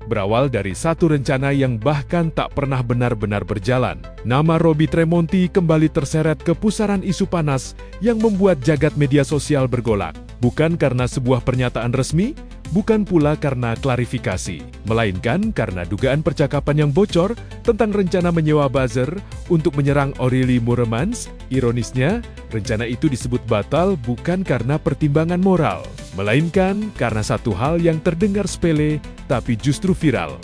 berawal dari satu rencana yang bahkan tak pernah benar-benar berjalan. Nama Robby Tremonti kembali terseret ke pusaran isu panas yang membuat jagat media sosial bergolak. Bukan karena sebuah pernyataan resmi, bukan pula karena klarifikasi, melainkan karena dugaan percakapan yang bocor tentang rencana menyewa buzzer untuk menyerang Aurélie Moeremans. Ironisnya, rencana itu disebut batal bukan karena pertimbangan moral, melainkan karena satu hal yang terdengar sepele tapi justru viral.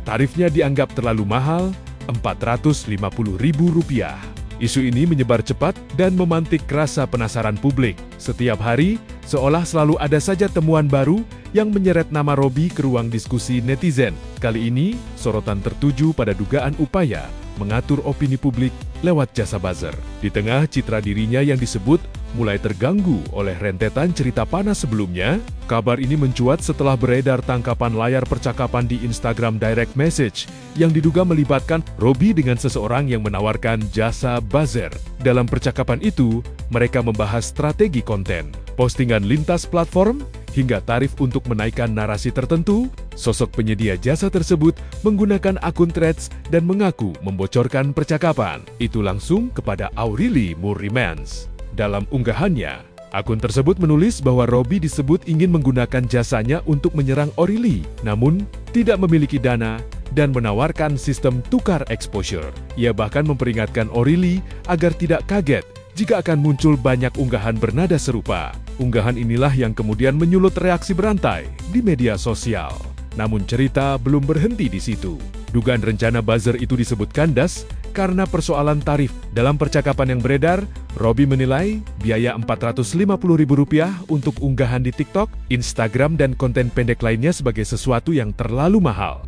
Tarifnya dianggap terlalu mahal, Rp450.000. Isu ini menyebar cepat dan memantik rasa penasaran publik. Setiap hari, seolah selalu ada saja temuan baru yang menyeret nama Robby ke ruang diskusi netizen. Kali ini, sorotan tertuju pada dugaan upaya mengatur opini publik lewat jasa buzzer. Di tengah citra dirinya yang disebut mulai terganggu oleh rentetan cerita panas sebelumnya, kabar ini mencuat setelah beredar tangkapan layar percakapan di Instagram direct message yang diduga melibatkan Robby dengan seseorang yang menawarkan jasa buzzer. Dalam percakapan itu, mereka membahas strategi konten, postingan lintas platform, hingga tarif untuk menaikkan narasi tertentu. Sosok penyedia jasa tersebut menggunakan akun Threads dan mengaku membocorkan percakapan itu langsung kepada Aurélie Moeremans. Dalam unggahannya, akun tersebut menulis bahwa Robby disebut ingin menggunakan jasanya untuk menyerang Aurélie, namun tidak memiliki dana dan menawarkan sistem tukar exposure. Ia bahkan memperingatkan Aurélie agar tidak kaget jika akan muncul banyak unggahan bernada serupa. Unggahan inilah yang kemudian menyulut reaksi berantai di media sosial. Namun cerita belum berhenti di situ. Dugaan rencana buzzer itu disebut kandas karena persoalan tarif. Dalam percakapan yang beredar, Robby menilai biaya Rp450.000 untuk unggahan di TikTok, Instagram, dan konten pendek lainnya sebagai sesuatu yang terlalu mahal.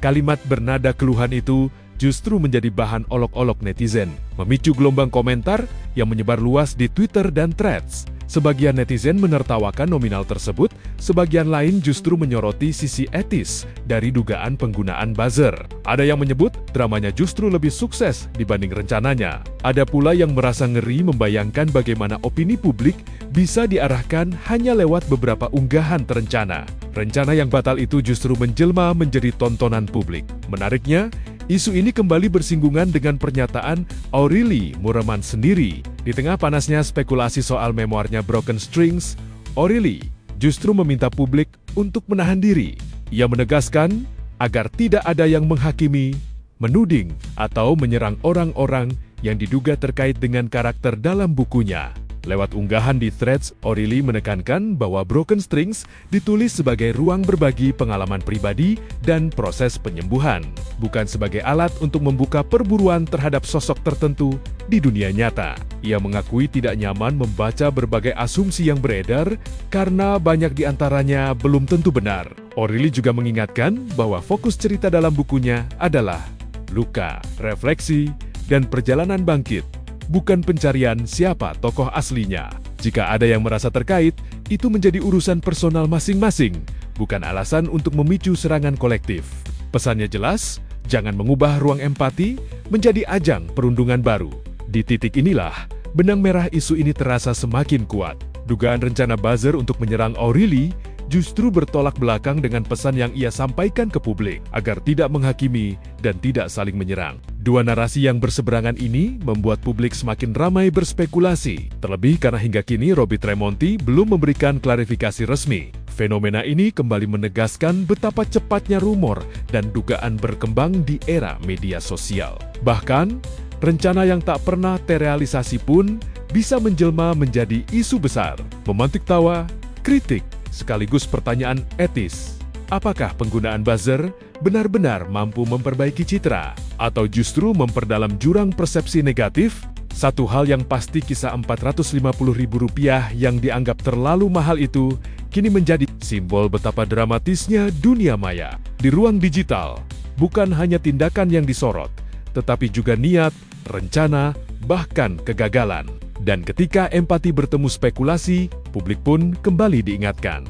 Kalimat bernada keluhan itu justru menjadi bahan olok-olok netizen, memicu gelombang komentar yang menyebar luas di Twitter dan Threads. Sebagian netizen menertawakan nominal tersebut, sebagian lain justru menyoroti sisi etis dari dugaan penggunaan buzzer. Ada yang menyebut dramanya justru lebih sukses dibanding rencananya. Ada pula yang merasa ngeri membayangkan bagaimana opini publik bisa diarahkan hanya lewat beberapa unggahan terencana. Rencana yang batal itu justru menjelma menjadi tontonan publik. Menariknya, isu ini kembali bersinggungan dengan pernyataan Aurélie Moeremans sendiri. Di tengah panasnya spekulasi soal memoarnya Broken Strings, Aurélie justru meminta publik untuk menahan diri. Ia menegaskan agar tidak ada yang menghakimi, menuding, atau menyerang orang-orang yang diduga terkait dengan karakter dalam bukunya. Lewat unggahan di Threads, Aurélie menekankan bahwa Broken Strings ditulis sebagai ruang berbagi pengalaman pribadi dan proses penyembuhan, bukan sebagai alat untuk membuka perburuan terhadap sosok tertentu di dunia nyata. Ia mengakui tidak nyaman membaca berbagai asumsi yang beredar karena banyak di antaranya belum tentu benar. Aurélie juga mengingatkan bahwa fokus cerita dalam bukunya adalah luka, refleksi, dan perjalanan bangkit, bukan pencarian siapa tokoh aslinya. Jika ada yang merasa terkait, itu menjadi urusan personal masing-masing, bukan alasan untuk memicu serangan kolektif. Pesannya jelas, jangan mengubah ruang empati menjadi ajang perundungan baru. Di titik inilah, benang merah isu ini terasa semakin kuat. Dugaan rencana buzzer untuk menyerang Aurélie justru bertolak belakang dengan pesan yang ia sampaikan ke publik, agar tidak menghakimi dan tidak saling menyerang. Dua narasi yang berseberangan ini membuat publik semakin ramai berspekulasi, terlebih karena hingga kini Robby Tremonti belum memberikan klarifikasi resmi. Fenomena ini kembali menegaskan betapa cepatnya rumor dan dugaan berkembang di era media sosial. Bahkan, rencana yang tak pernah terrealisasi pun bisa menjelma menjadi isu besar, memantik tawa, kritik, sekaligus pertanyaan etis. Apakah penggunaan buzzer benar-benar mampu memperbaiki citra atau justru memperdalam jurang persepsi negatif? Satu hal yang pasti, kisah Rp450.000 yang dianggap terlalu mahal itu kini menjadi simbol betapa dramatisnya dunia maya. Di ruang digital, bukan hanya tindakan yang disorot, tetapi juga niat, rencana, bahkan kegagalan. Dan ketika empati bertemu spekulasi, publik pun kembali diingatkan.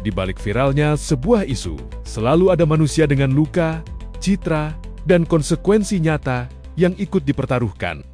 Di balik viralnya sebuah isu, selalu ada manusia dengan luka, citra, dan konsekuensi nyata yang ikut dipertaruhkan.